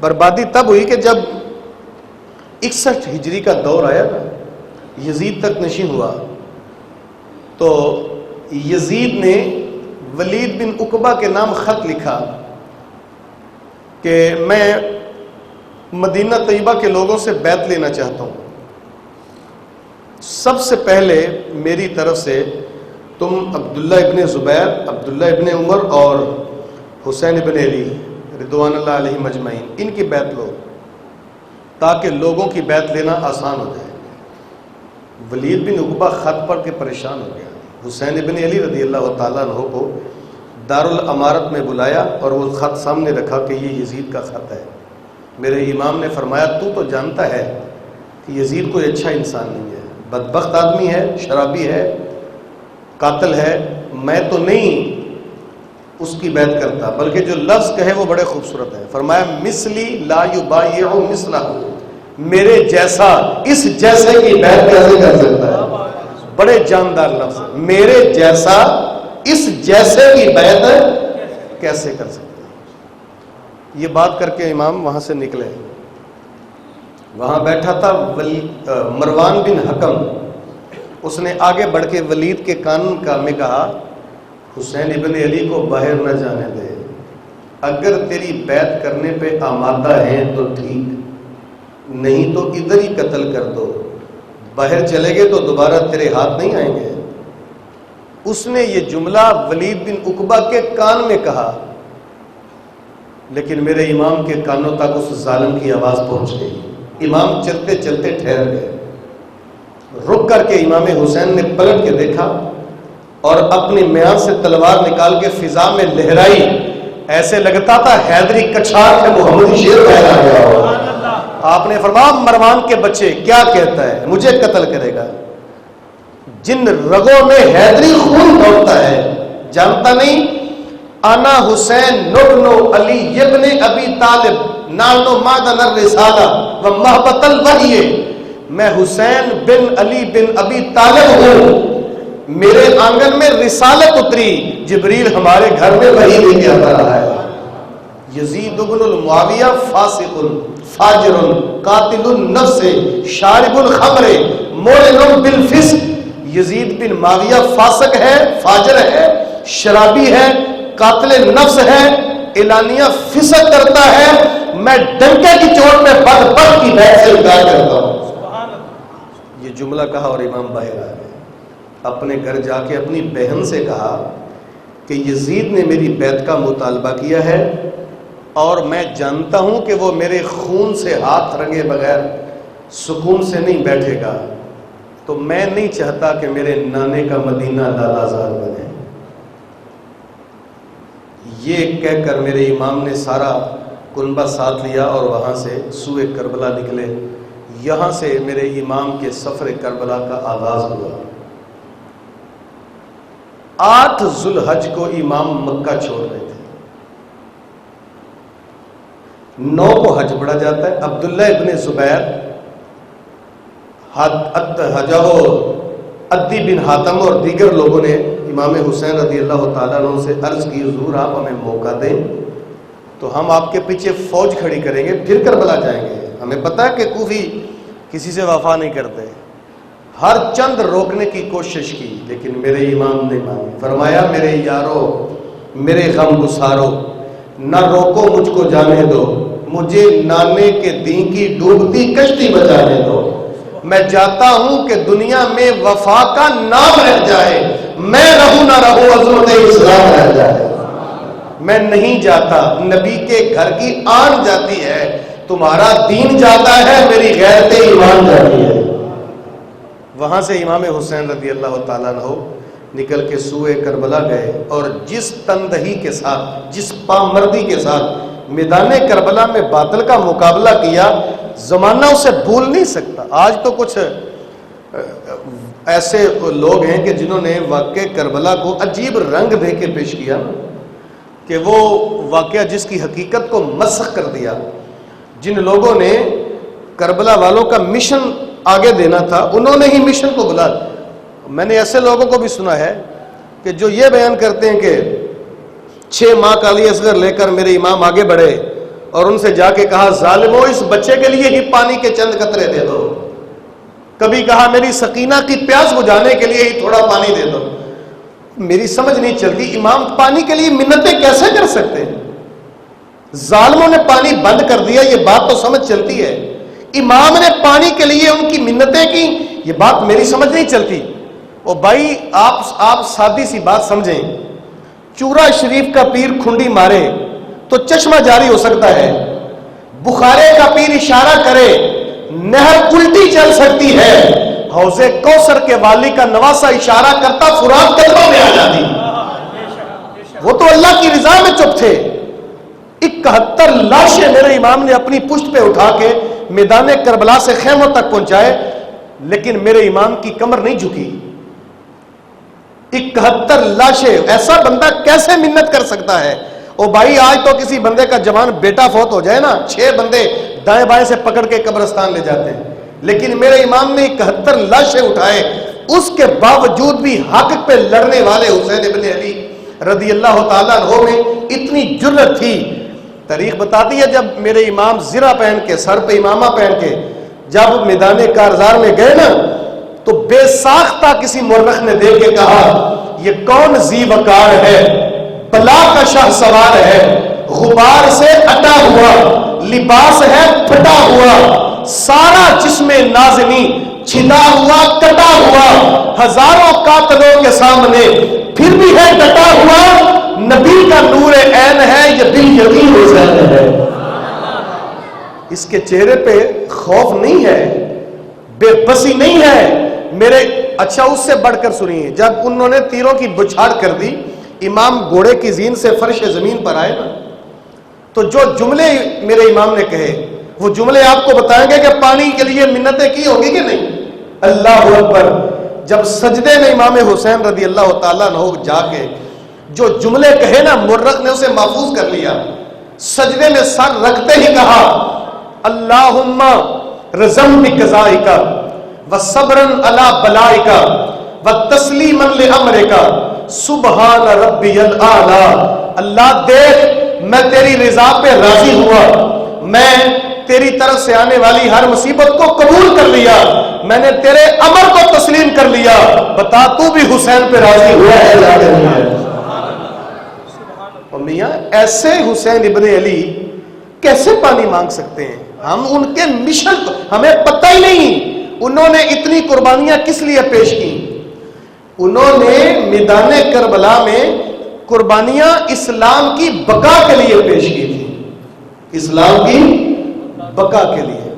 بربادی تب ہوئی کہ جب 61 ہجری کا دور آیا نا، یزید تک نشین ہوا، تو یزید نے ولید بن عقبہ کے نام خط لکھا کہ میں مدینہ طیبہ کے لوگوں سے بیعت لینا چاہتا ہوں، سب سے پہلے میری طرف سے تم عبداللہ ابن زبیر، عبداللہ ابن عمر اور حسین ابن علی رضوان اللہ علیہ مجمعین، ان کی بیعت لو تاکہ لوگوں کی بیعت لینا آسان ہو جائے۔ ولید بن عقبہ خط پڑھ کے پریشان ہو گیا، حسین ابن علی رضی اللہ تعالیٰ عنہ کو دارالامارت میں بلایا اور وہ خط سامنے رکھا کہ یہ یزید کا خط ہے۔ میرے امام نے فرمایا تو جانتا ہے کہ یزید کوئی اچھا انسان نہیں ہے، بدبخت آدمی ہے، شرابی ہے، قاتل ہے، میں تو نہیں اس کی بیعت کرتا، بلکہ جو لفظ کہے وہ بڑے خوبصورت ہے۔ فرمایا مثلی لا یبایع مثلہ، میرے جیسا اس جیسے کی بیعت کیسے کر سکتا ہے؟ بڑے جاندار لفظ، میرے جیسا اس جیسے کی بیعت کیسے کر سکتا ہے؟ یہ بات کر کے امام وہاں سے نکلے، وہاں بیٹھا تھا مروان بن حکم، اس نے آگے بڑھ کے ولید کے کان میں کہا حسین ابن علی کو باہر نہ جانے دے، اگر تیری بیعت کرنے پہ آمادہ ہیں تو ٹھیک، نہیں تو ادھر ہی قتل کر دو، باہر چلے گئے تو دوبارہ تیرے ہاتھ نہیں آئیں گے۔ اس نے یہ جملہ ولید بن عقبہ کے کان میں کہا، لیکن میرے امام کے کانوں تک اس ظالم کی آواز پہنچ گئی۔ امام چلتے چلتے ٹھہر گئے، رک کر کے امام حسین نے پلٹ کے دیکھا اور اپنی میان سے تلوار نکال کے فضا میں لہرائی، ایسے لگتا تھا حیدری کچھار سے محمدی شیر پھیلا گیا ہو۔ آپ نے فرمایا مروان کے بچے کیا کہتا ہے، مجھے قتل کرے گا؟ جن رگوں میں حیدری خون دوڑتا ہے جانتا نہیں؟ انا حسین نبنو علی ابن ابی طالب نانو مادن الرسالہ و محبت الوحی، میں حسین بن علی بن ابی طالب ہوں، میرے آنگن میں رسالت اتری، جبریل ہمارے گھر میں وحی لے کے آتا رہا ہے۔ یزید بن المعاویہ فاسق فاجر قاتل النفس شارب الخمر مولن بالفسق، یزید بن معاویہ فاسق ہے، فاجر ہے، شرابی ہے، قاتل نفس ہے، اعلانیہ فسق کرتا ہے، میں ڈنکے کی چوٹ میں بدبخت کی بیعت سے انکار کرتا ہوں۔ یہ جملہ کہا اور امام باہر آ گئے، اپنے گھر جا کے اپنی بہن سے کہا کہ یزید نے میری بیعت کا مطالبہ کیا ہے اور میں جانتا ہوں کہ وہ میرے خون سے ہاتھ رنگے بغیر سکون سے نہیں بیٹھے گا، تو میں نہیں چاہتا کہ میرے نانے کا مدینہ لالا زار بنے۔ یہ کہہ کر میرے امام نے سارا کنبہ ساتھ لیا اور وہاں سے سوئے کربلا نکلے۔ یہاں سے میرے امام کے سفر کربلا کا آغاز ہوا۔ 8 ذوالحج کو امام مکہ چھوڑ رہے تھے، 9 کو حج پڑھا جاتا ہے۔ عبداللہ ابن زبیر، عدی بن حاتم اور دیگر لوگوں نے امام حسین رضی اللہ تعالیٰ عنہ سے عرض کی حضور آپ ہمیں موقع دیں تو ہم آپ کے پیچھے فوج کھڑی کریں گے، پھر کربلا جائیں گے۔ ہمیں پتہ ہے کہ کوفی کسی سے وفا نہیں کرتے، ہر چند روکنے کی کوشش کی لیکن میرے امام نے مانی۔ فرمایا میرے یارو، میرے غم گسارو، نہ روکو مجھ کو جانے دو، مجھے نانے کے دین کی ڈوبتی کشتی بچانے دو۔ میں چاہتا ہوں کہ دنیا میں وفا کا نام رہ جائے، میں رہوں نہ رہوں عظمت اسلام رہ جائے۔ میں نہیں جاتا، نبی کے گھر کی آن جاتی ہے، تمہارا دین جاتا ہے، میری غیرت ایمان جاتی ہے۔ وہاں سے امام حسین رضی اللہ تعالیٰ عنہ نکل کے سوئے کربلا گئے اور جس تندہی کے ساتھ، جس پامردی کے ساتھ میدان کربلا میں باطل کا مقابلہ کیا، زمانہ اسے بھول نہیں سکتا۔ آج تو کچھ ایسے لوگ ہیں کہ جنہوں نے واقعہ کربلا کو عجیب رنگ دے کے پیش کیا کہ وہ واقعہ جس کی حقیقت کو مسخ کر دیا۔ جن لوگوں نے کربلا والوں کا مشن آگے دینا تھا انہوں نے ہی مشن کو بلا۔ میں نے ایسے لوگوں کو بھی سنا ہے کہ جو یہ بیان کرتے ہیں کہ 6 ماہ کا علی اصغر لے کر میرے امام آگے بڑھے اور ان سے جا کے کہا ظالمو اس بچے کے لیے ہی پانی کے چند قطرے دے دو. کبھی کہا میری سکینہ کی پیاس بجھانے کے لیے ہی تھوڑا پانی دے دو. میری سمجھ نہیں چلتی امام پانی کے لیے منتیں کیسے کر سکتے ہیں؟ ظالموں نے پانی بند کر دیا، یہ بات تو سمجھ چلتی ہے. امام نے پانی کے لیے ان کی منتیں کی، یہ بات میری سمجھ نہیں چلتی. او بھائی آپ سادی سی بات سمجھیں. چورا شریف کا پیر کھنڈی مارے تو چشمہ جاری ہو سکتا ہے، بخارے کا پیر اشارہ کرے نہر الٹی چل سکتی ہے، حوض کوثر کے والی کا نواسا اشارہ کرتا فرات قلبوں میں آ جاتی. وہ تو اللہ کی رضا میں چپ تھے. 71 لاشیں میرے امام نے اپنی پشت پہ اٹھا کے میدان کربلا سے خیموں تک پہنچائے، لیکن میرے امام کی کمر نہیں جھکی. 71 لاشیں، ایسا بندہ کیسے منت کر سکتا ہے؟ او بھائی آج تو کسی بندے کا جوان بیٹا فوت ہو جائے نا، 6 بندے دائیں بائیں سے پکڑ کے قبرستان لے جاتے ہیں، لیکن میرے امام نے 71 لاشیں اٹھائے. اس کے باوجود بھی حق پہ لڑنے والے حسین ابن علی رضی اللہ تعالیٰ عنہ میں اتنی جرت تھی. تاریخ بتاتی ہے جب میرے امام زرہ پہن کے، سر پہ امامہ پہن کے جب میدان کارزار میں گئے نا، تو بے ساختہ کسی مورخ نے دیکھ کے کہا یہ کون ذی وقار ہے، بلا کا شاہ سوار ہے، غبار سے اٹا ہوا، لباس ہے پھٹا ہوا، سارا جسم نازنی چھلا ہوا کٹا ہوا، ہزاروں قاتلوں کے سامنے پھر بھی ہے ڈٹا ہوا، نبی کا نور عین ہے، یہ دل یقین حسین ہے. اس کے چہرے پہ خوف نہیں ہے، بے بسی نہیں ہے میرے. اچھا اس سے بڑھ کر سنیے، جب انہوں نے تیروں کی بچھاڑ کر دی، امام گھوڑے کی زین سے فرش زمین پر آئے نا، تو جو جملے میرے امام نے کہے وہ جملے آپ کو بتائیں گے کہ پانی کے لیے منتیں کی ہوگی کہ نہیں. اللہ اکبر. جب سجدے میں امام حسین رضی اللہ تعالیٰ عنہ جا کے جو جملے کہے نا، مرخ نے اسے محفوظ کر لیا. سجدے میں سر رکھتے ہی کہا اللہم رزم بقضائک وصبرا علی بلائک وتسلیما لامرک سبحان ربی الاعلی. اللہ دیکھ میں تیری رضا پہ راضی ہوا، میں تیری طرف سے آنے والی ہر مصیبت کو قبول کر لیا، میں نے تیرے امر کو تسلیم کر لیا، بتا تو بھی حسین پہ راضی ہوا ہے یا نہیں ہے؟ اور میاں ایسے حسین ابن علی کیسے پانی مانگ سکتے ہیں؟ ہم ان کے مشن ہمیں پتہ ہی نہیں انہوں نے اتنی قربانیاں کس لیے پیش کی. انہوں نے میدان کربلا میں قربانیاں اسلام کی بقا کے لیے پیش کی تھی، اسلام کی بقا کے لیے.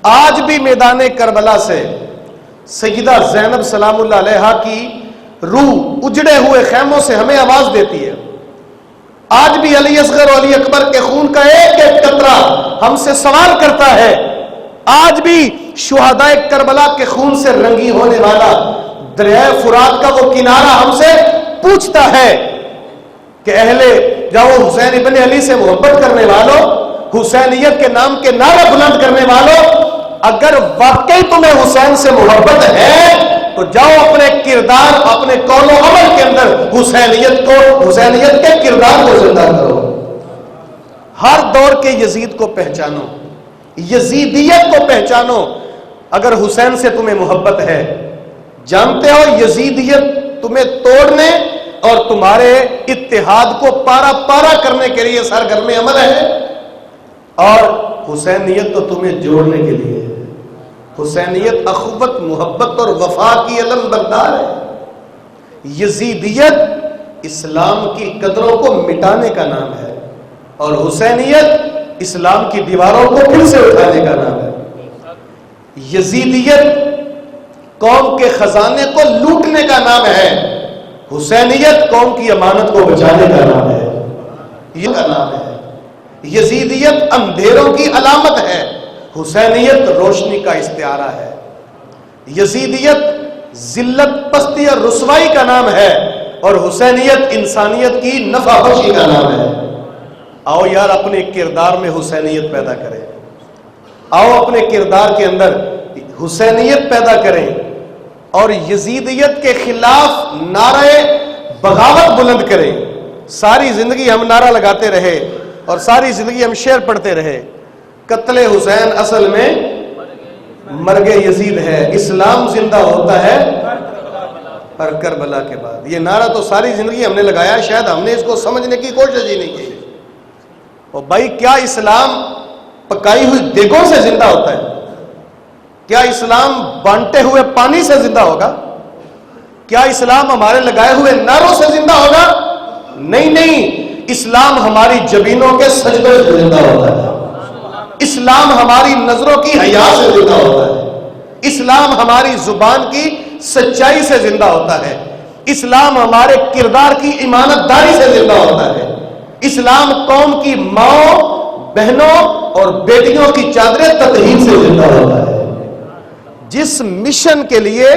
آج بھی میدان کربلا سے سیدہ زینب سلام اللہ علیہا کی روح اجڑے ہوئے خیموں سے ہمیں آواز دیتی ہے. آج بھی علی اصغر اور علی اکبر کے خون کا ایک ایک قطرہ ہم سے سوال کرتا ہے. آج بھی شہداء کربلا کے خون سے رنگی ہونے والا دریائے فرات کا وہ کنارہ ہم سے پوچھتا ہے کہ اہل جاؤ حسین ابن علی سے محبت کرنے والوں، حسینیت کے نام کے نعرہ بلند کرنے والوں، اگر واقعی تمہیں حسین سے محبت ہے تو جاؤ اپنے کردار، اپنے قول و عمل کے اندر حسینیت کے کردار کو زندہ کرو. ہر دور کے یزید کو پہچانو، یزیدیت کو پہچانو. اگر حسین سے تمہیں محبت ہے، جانتے ہو یزیدیت تمہیں توڑنے اور تمہارے اتحاد کو پارا پارا کرنے کے لیے سرگرم عمل ہے، اور حسینیت تو تمہیں جوڑنے کے لیے ہے. حسینیت اخوت، محبت اور وفا کی علم بردار ہے. یزیدیت اسلام کی قدروں کو مٹانے کا نام ہے، اور حسینیت اسلام کی دیواروں کو پھر سے اٹھانے کا نام ہے. یزیدیت قوم کے خزانے کو لوٹنے کا نام ہے، حسینیت قوم کی امانت کو بچانے کا نام ہے. یہ کا نام ہے. یزیدیت اندھیروں کی علامت ہے، حسینیت روشنی کا استعارہ ہے. یزیدیت ذلت، پستی اور رسوائی کا نام ہے، اور حسینیت انسانیت کی نفع بخشی کا نام ہے. آؤ یار اپنے کردار میں حسینیت پیدا کریں، آؤ اپنے کردار کے اندر حسینیت پیدا کریں، اور یزیدیت کے خلاف نعرہ بغاوت بلند کریں. ساری زندگی ہم نعرہ لگاتے رہے اور ساری زندگی ہم شعر پڑھتے رہے، قتل حسین اصل میں مرگ یزید ہے، اسلام زندہ ہوتا ہے ہر کربلا کے بعد۔ یہ نعرہ تو ساری زندگی ہم نے لگایا، شاید ہم نے اس کو سمجھنے کی کوشش ہی نہیں کی۔ اور بھائی کیا اسلام پکائی ہوئی دیگوں سے زندہ ہوتا ہے؟ کیا اسلام بانٹے ہوئے پانی سے زندہ ہوگا؟ کیا اسلام ہمارے لگائے ہوئے نعروں سے زندہ ہوگا؟ نہیں نہیں، اسلام ہماری جبینوں کے سجدوں سے زندہ ہوتا ہے، اسلام ہماری نظروں کی حیا سے زندہ ہوتا ہے، اسلام ہماری زبان کی سچائی سے زندہ ہوتا ہے، اسلام ہمارے کردار کی ایمانت داری سے زندہ ہوتا ہے، اسلام قوم کی ماؤں بہنوں اور بیٹیوں کی چادریں تطہیر سے زندہ ہوتا ہے۔ جس مشن کے لیے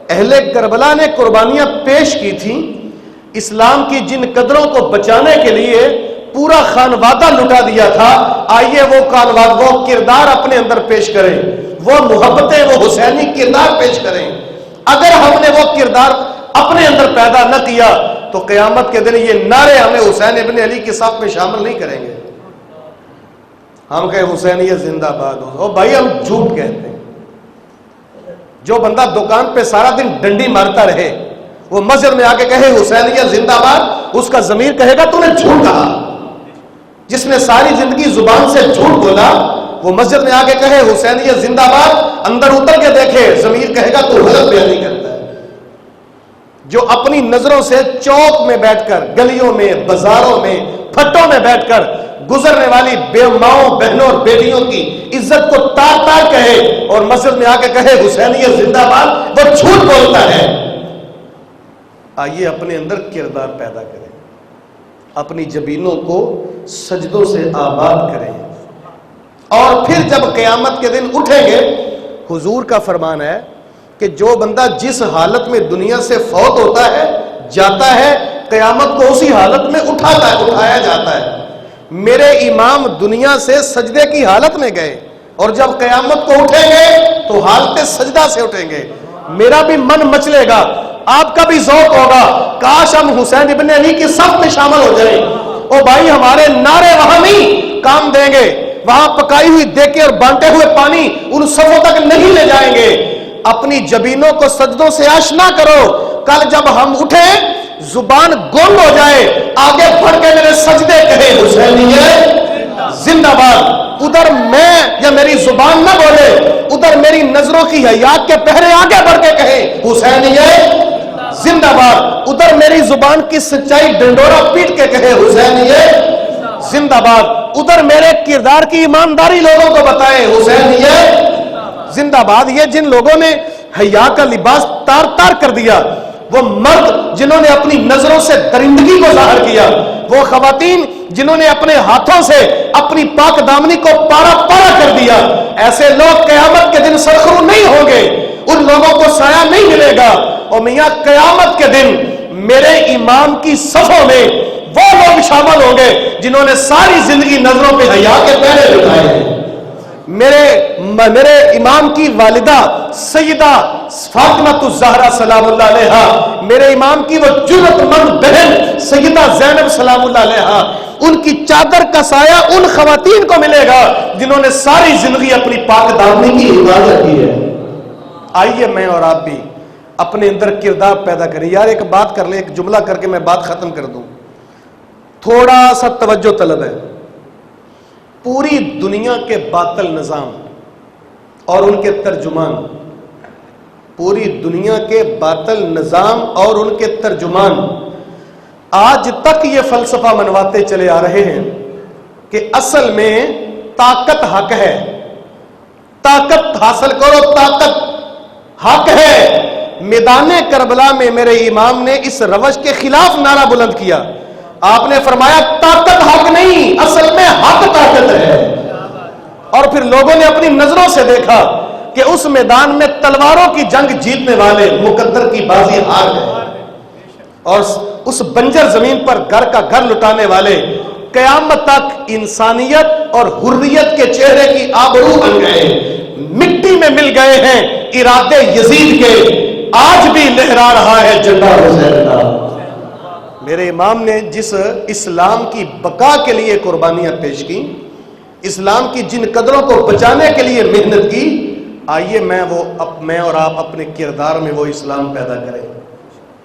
اہل کربلا نے قربانیاں پیش کی تھیں، اسلام کی جن قدروں کو بچانے کے لیے پورا خانوادہ لٹا دیا تھا، آئیے وہ خانوادہ، وہ کردار اپنے اندر پیش کریں، وہ محبتیں، وہ حسینی کردار پیش کریں۔ اگر ہم نے وہ کردار اپنے اندر پیدا نہ کیا تو قیامت کے دن یہ نعرے ہمیں حسین ابن علی کے صف میں شامل نہیں کریں گے۔ ہم کہیں حسینیت زندہ باد ہو، بھائی ہم جھوٹ کہتے ہیں۔ جو بندہ دکان پہ سارا دن ڈنڈی مارتا رہے، وہ مسجد میں آ کے کہے حسینیت زندہ باد، اس کا ضمیر کہے گا تو نے جھوٹ کہا۔ جس نے ساری زندگی زبان سے جھوٹ بولا، وہ مسجد میں آ کے کہے حسینیت زندہ باد، اندر اتر کے دیکھے ضمیر کہے گا تو غلط بیانی کرتا ہے۔ جو اپنی نظروں سے چوک میں بیٹھ کر، گلیوں میں، بازاروں میں، پھٹوں میں بیٹھ کر گزرنے والی بے ماؤں بہنوں اور بیٹیوں کی عزت کو تار تار کہے اور مسجد میں آ کے کہے حسینیت زندہ باد، وہ جھوٹ بولتا ہے۔ آئیے اپنے اندر کردار پیدا کریں، اپنی جبینوں کو سجدوں سے آباد کریں، اور پھر جب قیامت کے دن اٹھیں گے، حضور کا فرمان ہے کہ جو بندہ جس حالت میں دنیا سے فوت ہوتا ہے جاتا ہے، قیامت کو اسی حالت میں اٹھایا جاتا ہے۔ میرے امام دنیا سے سجدے کی حالت میں گئے، اور جب قیامت کو اٹھیں گے تو حالت سجدہ سے اٹھیں گے۔ میرا بھی من مچلے گا، آپ کا بھی ذوق ہوگا، کاش ہم حسین ابن علی کی صف میں شامل ہو جائیں۔ او بھائی ہمارے نعرے وہاں نہیں کام دیں گے، وہاں پکائی ہوئی دیکے اور بانٹے ہوئے پانی ان صفوں تک نہیں لے جائیں گے۔ اپنی جبینوں کو سجدوں سے آشنا کرو، کل جب ہم اٹھیں زبان گونگ ہو جائے، آگے بڑھ کے میرے سجدے کہے حسینیت زندہ باد، ادھر میں یا میری زبان نہ بولے، ادھر میری نظروں کی حیات کے پہرے آگے بڑھ کے کہے حسینیت زندہ باد، ادھر میری زبان کی سچائی ڈنڈورا پیٹ کے کہے حسینیت زندہ باد، ادھر میرے کردار کی ایمانداری لوگوں کو بتائے حسینیت زندہ باد۔ یہ جن لوگوں نے حیا کا لباس تار تار کر دیا، وہ مرد جنہوں نے اپنی نظروں سے درندگی کو ظاہر کیا، وہ خواتین جنہوں نے اپنے ہاتھوں سے اپنی پاک دامنی کو پارا پارا کر دیا، ایسے لوگ قیامت کے دن سرخرو نہیں ہوں گے، ان لوگوں کو سایہ نہیں ملے گا۔ اور میاں قیامت کے دن میرے امام کی صفوں میں وہ لوگ شامل ہوں گے جنہوں نے ساری زندگی نظروں پہ حیا کے پہرے لٹائے ہیں۔ میرے امام کی والدہ سیدہ فاطمہ الزہرا سلام اللہ علیہا، میرے امام کی وہ جرأت مند بہن سیدہ زینب سلام اللہ علیہا، ان کی چادر کا سایہ ان خواتین کو ملے گا جنہوں نے ساری زندگی اپنی پاک دامنی کی حفاظت کی ہے۔ آئیے میں اور آپ بھی اپنے اندر کردار پیدا کریں۔ یار ایک بات کر لیں، ایک جملہ کر کے میں بات ختم کر دوں، تھوڑا سا توجہ طلب ہے۔ پوری دنیا کے باطل نظام اور ان کے ترجمان، پوری دنیا کے باطل نظام اور ان کے ترجمان آج تک یہ فلسفہ منواتے چلے آ رہے ہیں کہ اصل میں طاقت حق ہے، طاقت حاصل کرو، طاقت حق ہے۔ میدان کربلا میں میرے امام نے اس روش کے خلاف نعرہ بلند کیا، آپ نے فرمایا طاقت حق نہیں، اصل میں حق طاقت ہے۔ اور پھر لوگوں نے اپنی نظروں سے دیکھا کہ اس میدان میں تلواروں کی جنگ جیتنے والے مقدر کی بازی ہار گئے، اور اس بنجر زمین پر گھر کا گھر لٹانے والے قیامت تک انسانیت اور حریت کے چہرے کی آبرو بن گئے، مٹی میں مل گئے ہیں ارادے یزید کے، آج بھی لہرا رہا ہے جھنڈا حسین کا۔ میرے امام نے جس اسلام کی بقا کے لیے قربانیاں پیش کی، اسلام کی جن قدروں کو بچانے کے لیے محنت کی، آئیے میں اور آپ اپنے کردار میں وہ اسلام پیدا کریں،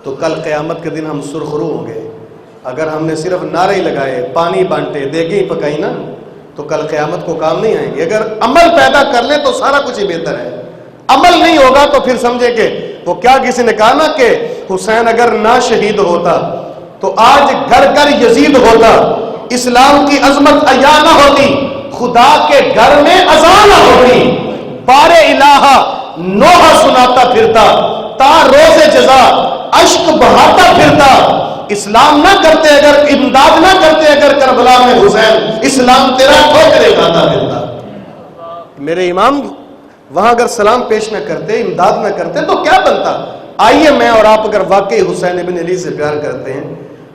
تو کل قیامت کے دن ہم سرخرو ہوں گے۔ اگر ہم نے صرف نعرے لگائے، پانی بانٹے، دیگیں پکائی نا، تو کل قیامت کو کام نہیں آئیں گے۔ اگر عمل پیدا کر لیں تو سارا کچھ ہی بہتر ہے۔ عمل نہیں ہوگا تو پھر سمجھے کہ وہ کیا کسی نے کہا نا کہ حسین اگر نہ شہید ہوتا تو آج گھر گھر یزید ہوتا، اسلام کی عظمت عیاں نہ ہوتی، خدا کے گھر میں اذان نہ ہوتی، بار الہ نوحہ سناتا پھرتا، تا روز جزا اشک بہاتا پھرتا۔ اسلام نہ کرتے اگر، امداد نہ کرتے اگر کربلا میں حسین، اسلام تیرا ٹھوکرے کھاتا پھرتا۔ میرے امام وہاں اگر سلام پیش نہ کرتے، امداد نہ کرتے تو کیا بنتا؟ آئیے میں اور آپ اگر واقعی حسین ابن علی سے پیار کرتے ہیں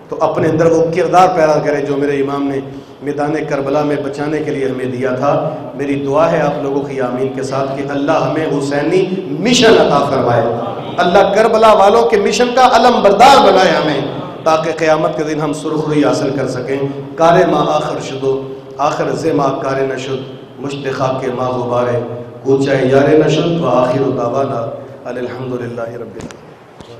تو اپنے اندر وہ کردار پیدا کریں جو میرے امام نے میدان کربلا میں بچانے کے لیے ہمیں دیا تھا۔ میری دعا ہے آپ لوگوں کی آمین کے ساتھ کہ اللہ ہمیں حسینی مشن عطا فرمائے، اللہ کربلا والوں کے مشن کا علم بردار بنائے ہمیں، تاکہ قیامت کے دن ہم سرخروئی حاصل کر سکیں۔ کار ما آخر شدو آخر زما کار نشد، مشت خاک ما غبارے کوچہ یار نشد، و آخر دعوانا الحمدللہ رب العالمین۔